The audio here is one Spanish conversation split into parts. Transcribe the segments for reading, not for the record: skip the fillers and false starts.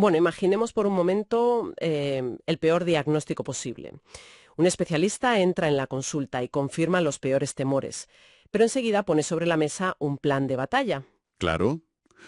Bueno, imaginemos por un momento el peor diagnóstico posible. Un especialista entra en la consulta y confirma los peores temores, pero enseguida pone sobre la mesa un plan de batalla. Claro,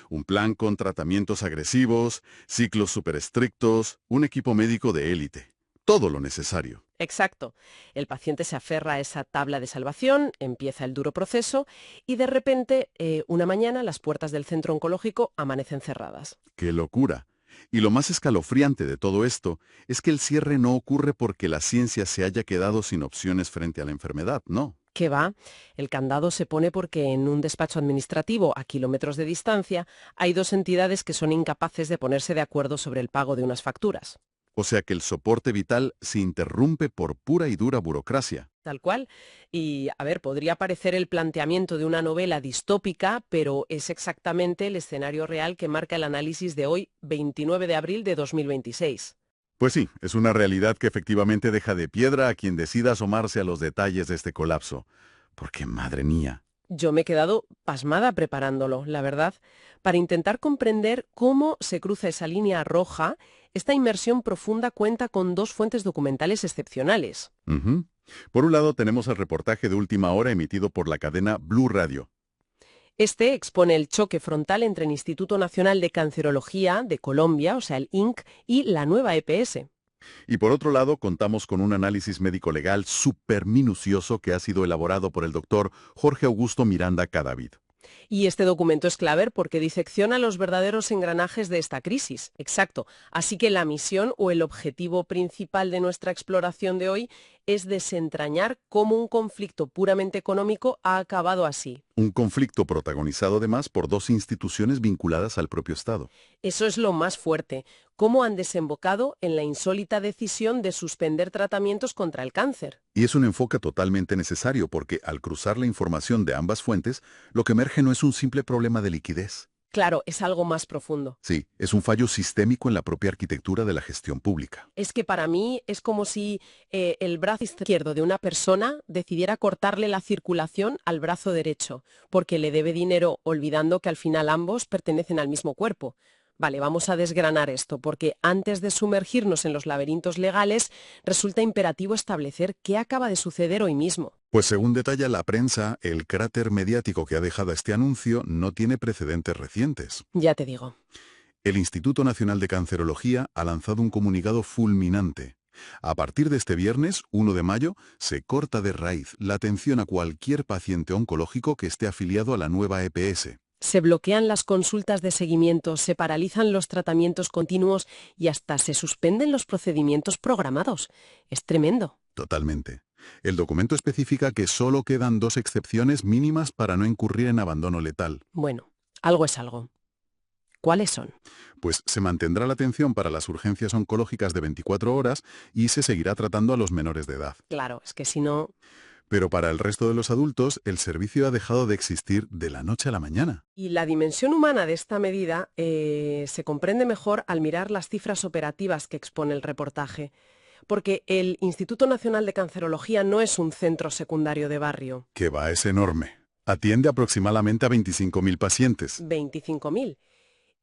un plan con tratamientos agresivos, ciclos súper estrictos, un equipo médico de élite. Todo lo necesario. Exacto. El paciente se aferra a esa tabla de salvación, empieza el duro proceso y de repente, una mañana, las puertas del centro oncológico amanecen cerradas. ¡Qué locura! Y lo más escalofriante de todo esto es que el cierre no ocurre porque la ciencia se haya quedado sin opciones frente a la enfermedad, no. ¿Qué va? El candado se pone porque en un despacho administrativo a kilómetros de distancia hay dos entidades que son incapaces de ponerse de acuerdo sobre el pago de unas facturas. O sea que el soporte vital se interrumpe por pura y dura burocracia. Tal cual. Y, a ver, podría parecer el planteamiento de una novela distópica, pero es exactamente el escenario real que marca el análisis de hoy, 29 de abril de 2026. Pues sí, es una realidad que efectivamente deja de piedra a quien decida asomarse a los detalles de este colapso. Porque, madre mía. Yo me he quedado pasmada preparándolo, la verdad, para intentar comprender cómo se cruza esa línea roja. Esta inmersión profunda cuenta con dos fuentes documentales excepcionales. Ujú. Por un lado tenemos el reportaje de última hora emitido por la cadena Blue Radio. Este expone el choque frontal entre el Instituto Nacional de Cancerología de Colombia, o sea, el INC, y la nueva EPS. Y por otro lado contamos con un análisis médico-legal súper minucioso que ha sido elaborado por el doctor Jorge Augusto Miranda Cadavid. Y este documento es clave porque disecciona los verdaderos engranajes de esta crisis. Exacto. Así que la misión o el objetivo principal de nuestra exploración de hoy es desentrañar cómo un conflicto puramente económico ha acabado así. Un conflicto protagonizado además por dos instituciones vinculadas al propio Estado. Eso es lo más fuerte. Cómo han desembocado en la insólita decisión de suspender tratamientos contra el cáncer. Y es un enfoque totalmente necesario porque al cruzar la información de ambas fuentes, lo que emerge no es un simple problema de liquidez. Claro, es algo más profundo. Sí, es un fallo sistémico en la propia arquitectura de la gestión pública. Es que para mí es como si el brazo izquierdo de una persona decidiera cortarle la circulación al brazo derecho, porque le debe dinero olvidando que al final ambos pertenecen al mismo cuerpo. Vale, vamos a desgranar esto, porque antes de sumergirnos en los laberintos legales, resulta imperativo establecer qué acaba de suceder hoy mismo. Pues según detalla la prensa, el cráter mediático que ha dejado este anuncio no tiene precedentes recientes. Ya te digo. El Instituto Nacional de Cancerología ha lanzado un comunicado fulminante. A partir de este viernes, 1 de mayo, se corta de raíz la atención a cualquier paciente oncológico que esté afiliado a la nueva EPS. Se bloquean las consultas de seguimiento, se paralizan los tratamientos continuos y hasta se suspenden los procedimientos programados. Es tremendo. Totalmente. El documento especifica que solo quedan dos excepciones mínimas para no incurrir en abandono letal. Bueno, algo es algo. ¿Cuáles son? Pues se mantendrá la atención para las urgencias oncológicas de 24 horas y se seguirá tratando a los menores de edad. Claro, es que si no... Pero para el resto de los adultos, el servicio ha dejado de existir de la noche a la mañana. Y la dimensión humana de esta medida se comprende mejor al mirar las cifras operativas que expone el reportaje. Porque el Instituto Nacional de Cancerología no es un centro secundario de barrio. Que va, es enorme. Atiende aproximadamente a 25.000 pacientes. 25.000.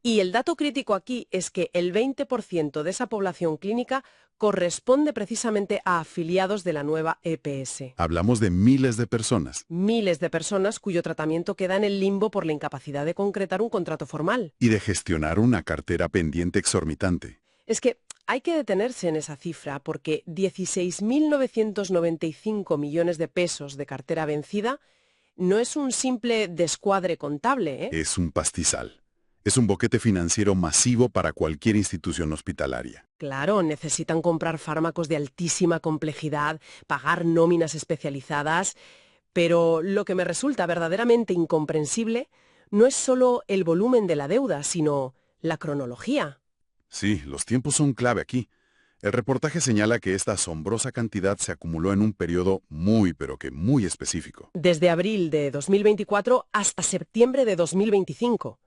Y el dato crítico aquí es que el 20% de esa población clínica corresponde precisamente a afiliados de la nueva EPS. Hablamos de miles de personas. Miles de personas cuyo tratamiento queda en el limbo por la incapacidad de concretar un contrato formal. Y de gestionar una cartera pendiente exorbitante. Es que hay que detenerse en esa cifra porque 16.995 millones de pesos de cartera vencida no es un simple descuadre contable, ¿eh? Es un pastizal. Es un boquete financiero masivo para cualquier institución hospitalaria. Claro, necesitan comprar fármacos de altísima complejidad, pagar nóminas especializadas, pero lo que me resulta verdaderamente incomprensible no es solo el volumen de la deuda, sino la cronología. Sí, los tiempos son clave aquí. El reportaje señala que esta asombrosa cantidad se acumuló en un periodo muy, pero que muy específico. Desde abril de 2024 hasta septiembre de 2025.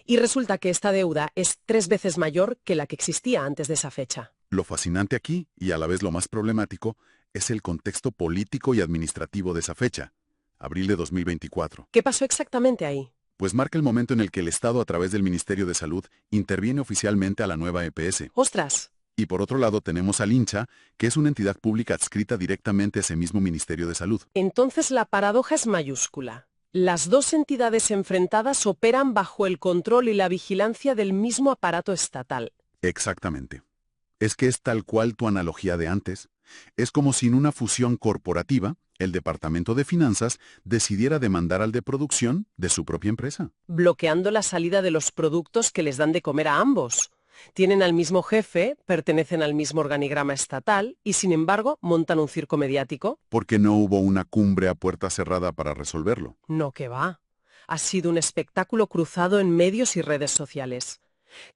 Y resulta que esta deuda es 3 veces mayor que la que existía antes de esa fecha. Lo fascinante aquí, y a la vez lo más problemático, es el contexto político y administrativo de esa fecha, abril de 2024. ¿Qué pasó exactamente ahí? Pues marca el momento en el que el Estado, a través del Ministerio de Salud, interviene oficialmente a la nueva EPS. ¡Ostras! Y por otro lado tenemos al INCHA, que es una entidad pública adscrita directamente a ese mismo Ministerio de Salud. Entonces la paradoja es mayúscula. Las dos entidades enfrentadas operan bajo el control y la vigilancia del mismo aparato estatal. Exactamente. Es que es tal cual tu analogía de antes. Es como si en una fusión corporativa, el Departamento de Finanzas decidiera demandar al de producción de su propia empresa. Bloqueando la salida de los productos que les dan de comer a ambos. Tienen al mismo jefe, pertenecen al mismo organigrama estatal y, sin embargo, montan un circo mediático. Porque no hubo una cumbre a puerta cerrada para resolverlo. No, que va. Ha sido un espectáculo cruzado en medios y redes sociales.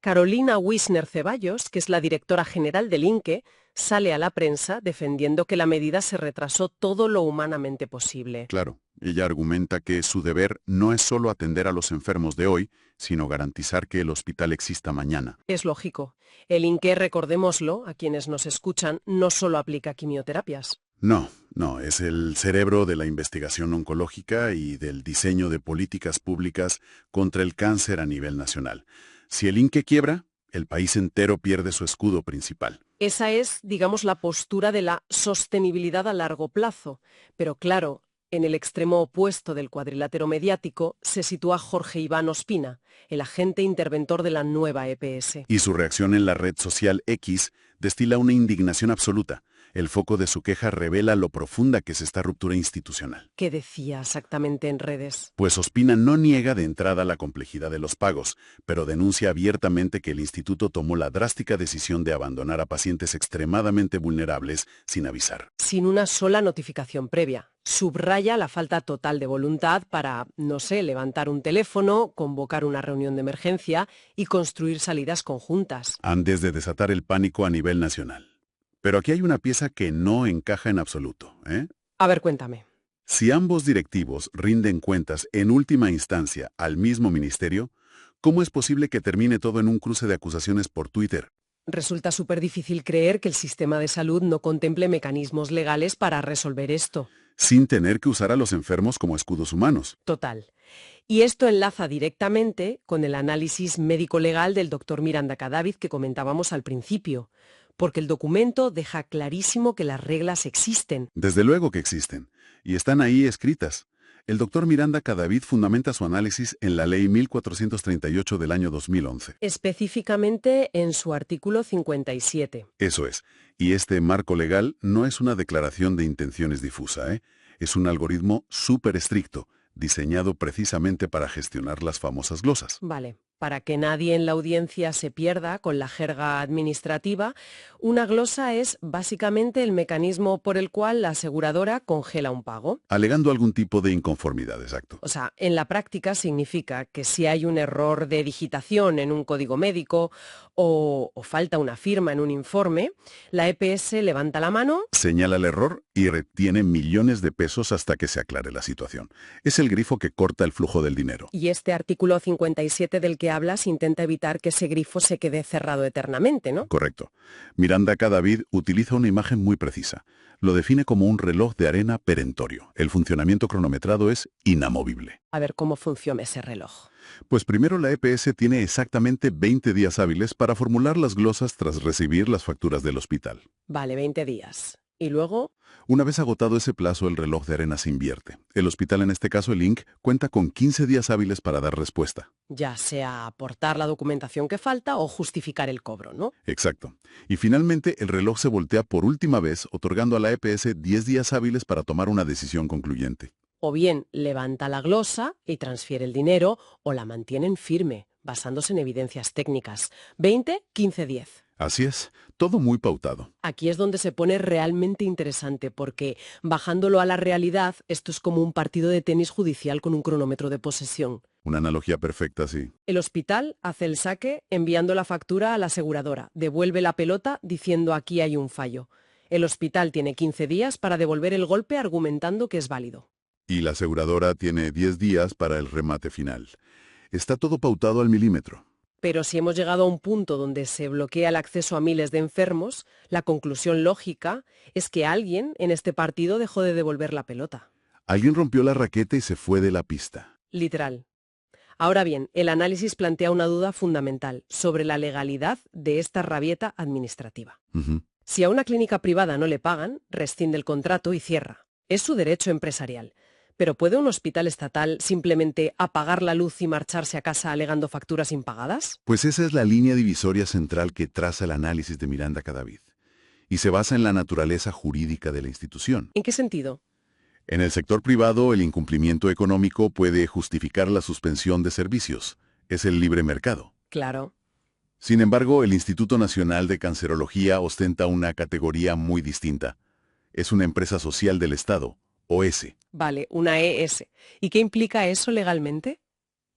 Carolina Wisner Ceballos, que es la directora general del INCE, sale a la prensa defendiendo que la medida se retrasó todo lo humanamente posible. Claro, ella argumenta que su deber no es solo atender a los enfermos de hoy, sino garantizar que el hospital exista mañana. Es lógico. El INCE, recordémoslo, a quienes nos escuchan, no solo aplica quimioterapias. No, es el cerebro de la investigación oncológica y del diseño de políticas públicas contra el cáncer a nivel nacional. Si el INCE quiebra, el país entero pierde su escudo principal. Esa es, digamos, la postura de la sostenibilidad a largo plazo. Pero claro, en el extremo opuesto del cuadrilátero mediático se sitúa Jorge Iván Ospina, el agente interventor de la nueva EPS. Y su reacción en la red social X destila una indignación absoluta. El foco de su queja revela lo profunda que es esta ruptura institucional. ¿Qué decía exactamente en redes? Pues Ospina no niega de entrada la complejidad de los pagos, pero denuncia abiertamente que el instituto tomó la drástica decisión de abandonar a pacientes extremadamente vulnerables sin avisar. Sin una sola notificación previa. Subraya la falta total de voluntad para, no sé, levantar un teléfono, convocar una reunión de emergencia y construir salidas conjuntas. Antes de desatar el pánico a nivel nacional. Pero aquí hay una pieza que no encaja en absoluto, ¿eh? A ver, cuéntame. Si ambos directivos rinden cuentas en última instancia al mismo ministerio, ¿cómo es posible que termine todo en un cruce de acusaciones por Twitter? Resulta súper difícil creer que el sistema de salud no contemple mecanismos legales para resolver esto. Sin tener que usar a los enfermos como escudos humanos. Total. Y esto enlaza directamente con el análisis médico-legal del doctor Miranda Cadavid que comentábamos al principio, porque el documento deja clarísimo que las reglas existen. Desde luego que existen, y están ahí escritas. El doctor Miranda Cadavid fundamenta su análisis en la Ley 1438 del año 2011. Específicamente en su artículo 57. Eso es, y este marco legal no es una declaración de intenciones difusa, ¿eh? Es un algoritmo súper estricto, diseñado precisamente para gestionar las famosas glosas. Vale, para que nadie en la audiencia se pierda con la jerga administrativa, una glosa es básicamente el mecanismo por el cual la aseguradora congela un pago. Alegando algún tipo de inconformidad, exacto. O sea, en la práctica significa que si hay un error de digitación en un código médico o falta una firma en un informe, la EPS levanta la mano, Señala el error y retiene millones de pesos hasta que se aclare la situación. Es el grifo que corta el flujo del dinero. y este artículo 57 del que hablas intenta evitar que ese grifo se quede cerrado eternamente, ¿no? Correcto. Miranda Cadavid utiliza una imagen muy precisa. Lo define como un reloj de arena perentorio. El funcionamiento cronometrado es inamovible. A ver cómo funciona ese reloj. Pues primero la EPS tiene exactamente 20 días hábiles para formular las glosas tras recibir las facturas del hospital. Vale, 20 días. Y luego, Una vez agotado ese plazo, el reloj de arena se invierte. El hospital, en este caso el INC, cuenta con 15 días hábiles para dar respuesta. ya sea aportar la documentación que falta o justificar el cobro, ¿no? Exacto. Y finalmente, el reloj se voltea por última vez, otorgando a la EPS 10 días hábiles para tomar una decisión concluyente. O bien levanta la glosa y transfiere el dinero o la mantienen firme, basándose en evidencias técnicas. 20, 15, 10. Así es, todo muy pautado. Aquí es donde se pone realmente interesante porque, bajándolo a la realidad, esto es como un partido de tenis judicial con un cronómetro de posesión. Una analogía perfecta, sí. El hospital hace el saque enviando la factura a la aseguradora, devuelve la pelota diciendo aquí hay un fallo. El hospital tiene 15 días para devolver el golpe argumentando que es válido. Y la aseguradora tiene 10 días para el remate final. Está todo pautado al milímetro. Pero si hemos llegado a un punto donde se bloquea el acceso a miles de enfermos, la conclusión lógica es que alguien en este partido dejó de devolver la pelota. Alguien rompió la raqueta y se fue de la pista. Literal. Ahora bien, el análisis plantea una duda fundamental sobre la legalidad de esta rabieta administrativa. Ujú. Si a una clínica privada no le pagan, rescinde el contrato y cierra. Es su derecho empresarial. Pero ¿puede un hospital estatal simplemente apagar la luz y marcharse a casa alegando facturas impagadas? Pues esa es la línea divisoria central que traza el análisis de Miranda Cadavid, y se basa en la naturaleza jurídica de la institución. ¿En qué sentido? En el sector privado, el incumplimiento económico puede justificar la suspensión de servicios. Es el libre mercado. Claro. Sin embargo, el Instituto Nacional de Cancerología ostenta una categoría muy distinta. Es una empresa social del Estado, OS. Vale, una ES. ¿Y qué implica eso legalmente?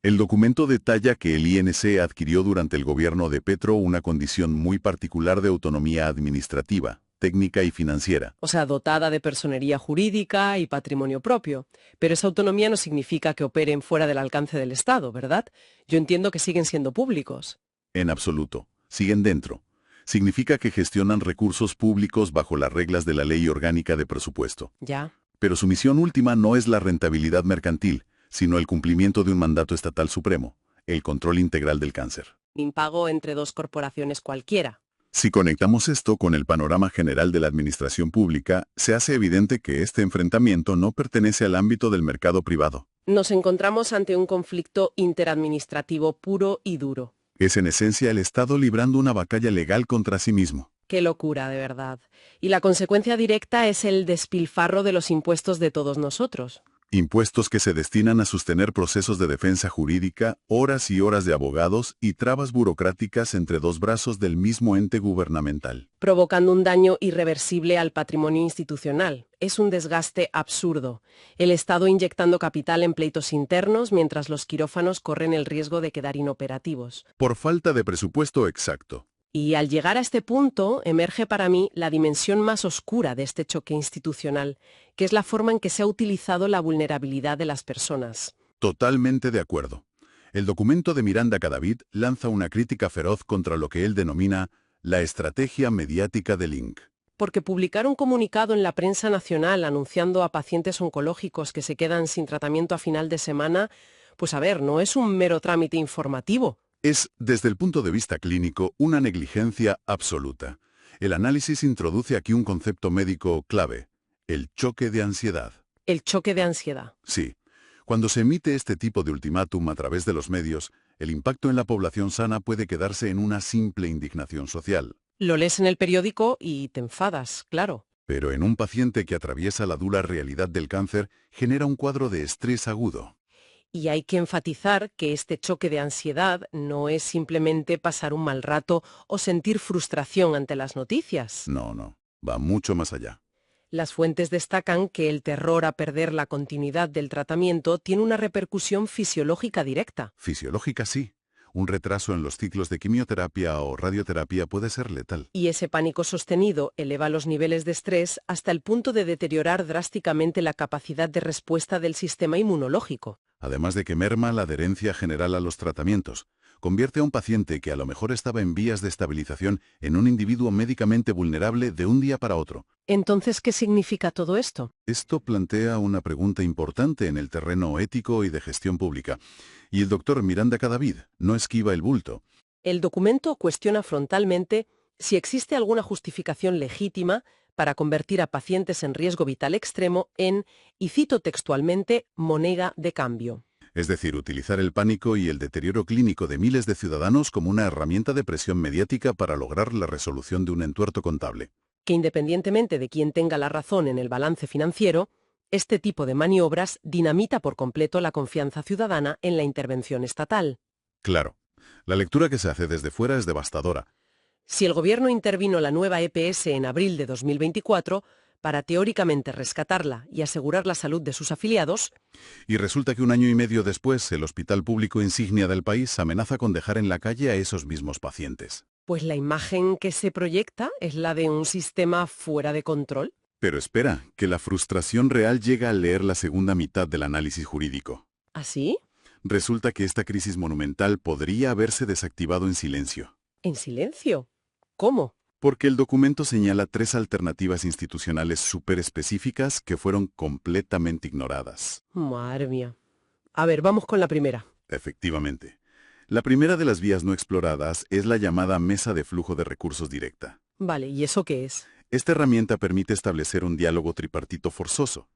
El documento detalla que el INC adquirió durante el gobierno de Petro una condición muy particular de autonomía administrativa, técnica y financiera. O sea, dotada de personería jurídica y patrimonio propio. Pero esa autonomía no significa que operen fuera del alcance del Estado, ¿verdad? Yo entiendo que siguen siendo públicos. En absoluto. Siguen dentro. Significa que gestionan recursos públicos bajo las reglas de la Ley Orgánica de Presupuesto. Ya. Pero su misión última no es la rentabilidad mercantil, sino el cumplimiento de un mandato estatal supremo, el control integral del cáncer. Impago entre dos corporaciones cualquiera. Si conectamos esto con el panorama general de la administración pública, se hace evidente que este enfrentamiento no pertenece al ámbito del mercado privado. Nos encontramos ante un conflicto interadministrativo puro y duro. Es en esencia el Estado librando una batalla legal contra sí mismo. Qué locura, de verdad. Y la consecuencia directa es el despilfarro de los impuestos de todos nosotros. Impuestos que se destinan a sostener procesos de defensa jurídica, horas y horas de abogados y trabas burocráticas entre dos brazos del mismo ente gubernamental. Provocando un daño irreversible al patrimonio institucional. Es un desgaste absurdo. El Estado inyectando capital en pleitos internos mientras los quirófanos corren el riesgo de quedar inoperativos. Por falta de presupuesto exacto. Y al llegar a este punto, emerge para mí la dimensión más oscura de este choque institucional, que es la forma en que se ha utilizado la vulnerabilidad de las personas. Totalmente de acuerdo. El documento de Miranda Cadavid lanza una crítica feroz contra lo que él denomina la estrategia mediática del INC. Porque publicar un comunicado en la prensa nacional anunciando a pacientes oncológicos que se quedan sin tratamiento a final de semana, pues a ver, no es un mero trámite informativo. Es, desde el punto de vista clínico, una negligencia absoluta. El análisis introduce aquí un concepto médico clave, el choque de ansiedad. El choque de ansiedad. Sí, cuando se emite este tipo de ultimátum a través de los medios, el impacto en la población sana puede quedarse en una simple indignación social. Lo lees en el periódico y te enfadas, claro. Pero en un paciente que atraviesa la dura realidad del cáncer, genera un cuadro de estrés agudo. Y hay que enfatizar que este choque de ansiedad no es simplemente pasar un mal rato o sentir frustración ante las noticias. No, va mucho más allá. Las fuentes destacan que el terror a perder la continuidad del tratamiento tiene una repercusión fisiológica directa. Fisiológica sí. Un retraso en los ciclos de quimioterapia o radioterapia puede ser letal. Y ese pánico sostenido eleva los niveles de estrés hasta el punto de deteriorar drásticamente la capacidad de respuesta del sistema inmunológico. Además de que merma la adherencia general a los tratamientos. Convierte a un paciente que a lo mejor estaba en vías de estabilización en un individuo médicamente vulnerable de un día para otro. Entonces, ¿qué significa todo esto? Esto plantea una pregunta importante en el terreno ético y de gestión pública. Y el doctor Miranda Cadavid no esquiva el bulto. El documento cuestiona frontalmente si existe alguna justificación legítima para convertir a pacientes en riesgo vital extremo en, y cito textualmente, moneda de cambio. Es decir, utilizar el pánico y el deterioro clínico de miles de ciudadanos como una herramienta de presión mediática para lograr la resolución de un entuerto contable. Que independientemente de quién tenga la razón en el balance financiero, este tipo de maniobras dinamita por completo la confianza ciudadana en la intervención estatal. Claro, la lectura que se hace desde fuera es devastadora. Si el gobierno intervino la nueva EPS en abril de 2024 para teóricamente rescatarla y asegurar la salud de sus afiliados, Y resulta que un año y medio después, el hospital público insignia del país amenaza con dejar en la calle a esos mismos pacientes. pues la imagen que se proyecta es la de un sistema fuera de control. Pero espera, que la frustración real llega al leer la segunda mitad del análisis jurídico. ¿Así? Resulta que esta crisis monumental podría haberse desactivado en silencio. ¿En silencio? ¿Cómo? Porque el documento señala 3 alternativas institucionales súper específicas que fueron completamente ignoradas. Madre mía. A ver, vamos con la primera. Efectivamente. La primera de las vías no exploradas es la llamada mesa de flujo de recursos directa. Vale, ¿y eso qué es? Esta herramienta permite establecer un diálogo tripartito forzoso.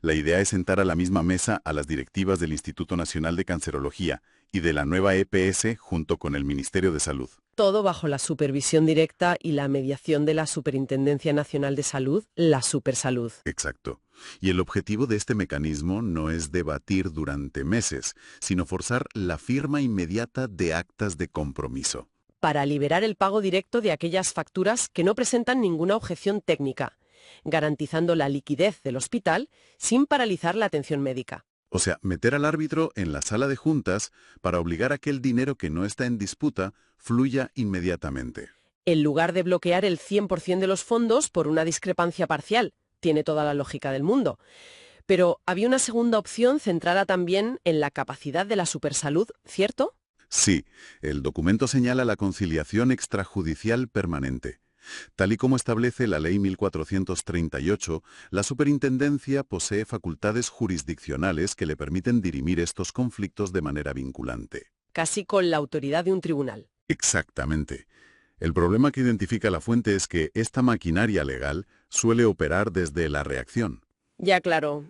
La idea es sentar a la misma mesa a las directivas del Instituto Nacional de Cancerología y de la nueva EPS junto con el Ministerio de Salud. Todo bajo la supervisión directa y la mediación de la Superintendencia Nacional de Salud, la Supersalud. Exacto. Y el objetivo de este mecanismo no es debatir durante meses, sino forzar la firma inmediata de actas de compromiso. Para liberar el pago directo de aquellas facturas que no presentan ninguna objeción técnica, garantizando la liquidez del hospital sin paralizar la atención médica. O sea, meter al árbitro en la sala de juntas para obligar a que el dinero que no está en disputa fluya inmediatamente. En lugar de bloquear el 100% de los fondos por una discrepancia parcial. Tiene toda la lógica del mundo. Pero había una segunda opción centrada también en la capacidad de la Supersalud, ¿cierto? Sí, el documento señala la conciliación extrajudicial permanente. Tal y como establece la Ley 1438, la Superintendencia posee facultades jurisdiccionales que le permiten dirimir estos conflictos de manera vinculante. Casi con la autoridad de un tribunal. Exactamente. El problema que identifica la fuente es que esta maquinaria legal suele operar desde la reacción. Ya claro,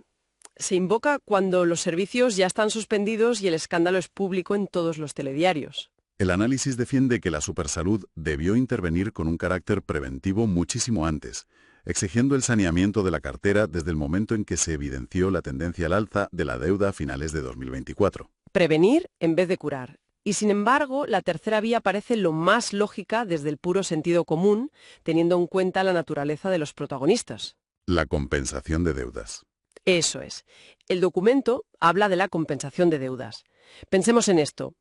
se invoca cuando los servicios ya están suspendidos y el escándalo es público en todos los telediarios. El análisis defiende que la Supersalud debió intervenir con un carácter preventivo muchísimo antes, exigiendo el saneamiento de la cartera desde el momento en que se evidenció la tendencia al alza de la deuda a finales de 2024. Prevenir en vez de curar. Y sin embargo, la tercera vía parece lo más lógica desde el puro sentido común, teniendo en cuenta la naturaleza de los protagonistas. La compensación de deudas. Eso es. El documento habla de la compensación de deudas. Pensemos en esto.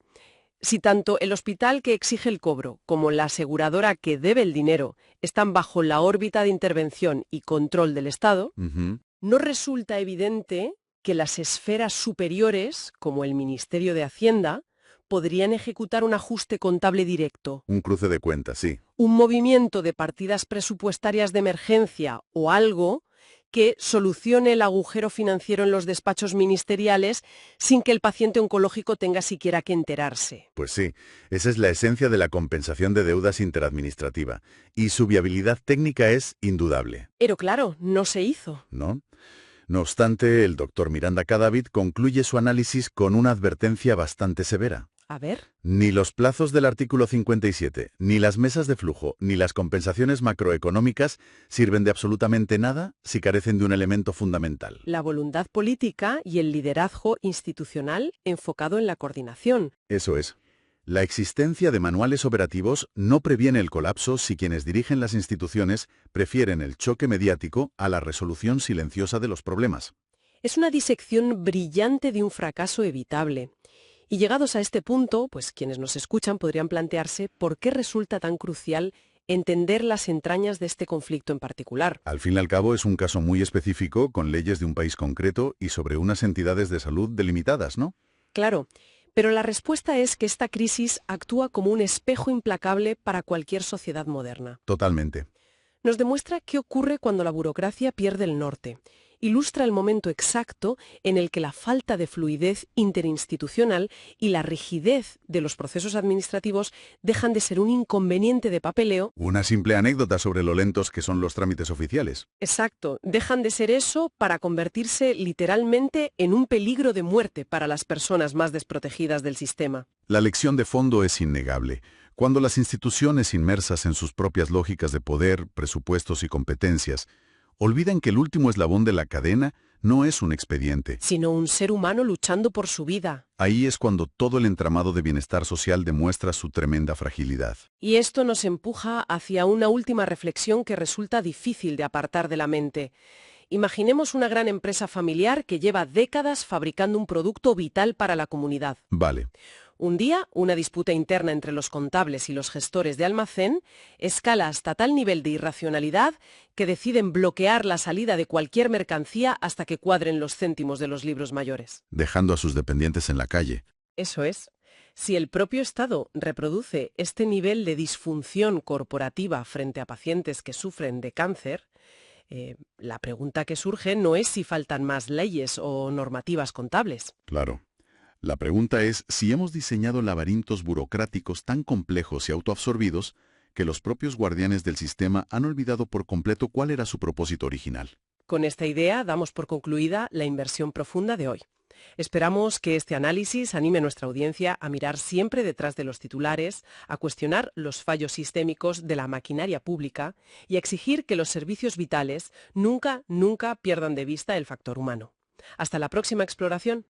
Si tanto el hospital que exige el cobro como la aseguradora que debe el dinero están bajo la órbita de intervención y control del Estado, ¿no resulta evidente que las esferas superiores, como el Ministerio de Hacienda, podrían ejecutar un ajuste contable directo? Un cruce de cuentas, sí. Un movimiento de partidas presupuestarias de emergencia o algo que solucione el agujero financiero en los despachos ministeriales sin que el paciente oncológico tenga siquiera que enterarse. Pues sí, esa es la esencia de la compensación de deudas interadministrativa, y su viabilidad técnica es indudable. Pero claro, no se hizo. ¿No? No obstante, el doctor Miranda Cadavid concluye su análisis con una advertencia bastante severa. A ver. Ni los plazos del artículo 57, ni las mesas de flujo, ni las compensaciones macroeconómicas sirven de absolutamente nada si carecen de un elemento fundamental. La voluntad política y el liderazgo institucional enfocado en la coordinación. Eso es. La existencia de manuales operativos no previene el colapso si quienes dirigen las instituciones prefieren el choque mediático a la resolución silenciosa de los problemas. Es una disección brillante de un fracaso evitable. Y llegados a este punto, pues quienes nos escuchan podrían plantearse por qué resulta tan crucial entender las entrañas de este conflicto en particular. Al fin y al cabo es un caso muy específico con leyes de un país concreto y sobre unas entidades de salud delimitadas, ¿no? Claro, pero la respuesta es que esta crisis actúa como un espejo implacable para cualquier sociedad moderna. Totalmente. Nos demuestra qué ocurre cuando la burocracia pierde el norte. Ilustra el momento exacto en el que la falta de fluidez interinstitucional y la rigidez de los procesos administrativos dejan de ser un inconveniente de papeleo. Una simple anécdota sobre lo lentos que son los trámites oficiales. Exacto, dejan de ser eso para convertirse literalmente en un peligro de muerte para las personas más desprotegidas del sistema. La lección de fondo es innegable. Cuando las instituciones inmersas en sus propias lógicas de poder, presupuestos y competencias olvidan que el último eslabón de la cadena no es un expediente, sino un ser humano luchando por su vida. Ahí es cuando todo el entramado de bienestar social demuestra su tremenda fragilidad. Y esto nos empuja hacia una última reflexión que resulta difícil de apartar de la mente. Imaginemos una gran empresa familiar que lleva décadas fabricando un producto vital para la comunidad. Vale. Un día, una disputa interna entre los contables y los gestores de almacén escala hasta tal nivel de irracionalidad que deciden bloquear la salida de cualquier mercancía hasta que cuadren los céntimos de los libros mayores. Dejando a sus dependientes en la calle. Eso es. Si el propio Estado reproduce este nivel de disfunción corporativa frente a pacientes que sufren de cáncer, la pregunta que surge no es si faltan más leyes o normativas contables. Claro. La pregunta es si hemos diseñado laberintos burocráticos tan complejos y autoabsorbidos que los propios guardianes del sistema han olvidado por completo cuál era su propósito original. Con esta idea damos por concluida la inversión profunda de hoy. Esperamos que este análisis anime a nuestra audiencia a mirar siempre detrás de los titulares, a cuestionar los fallos sistémicos de la maquinaria pública y a exigir que los servicios vitales nunca pierdan de vista el factor humano. Hasta la próxima exploración.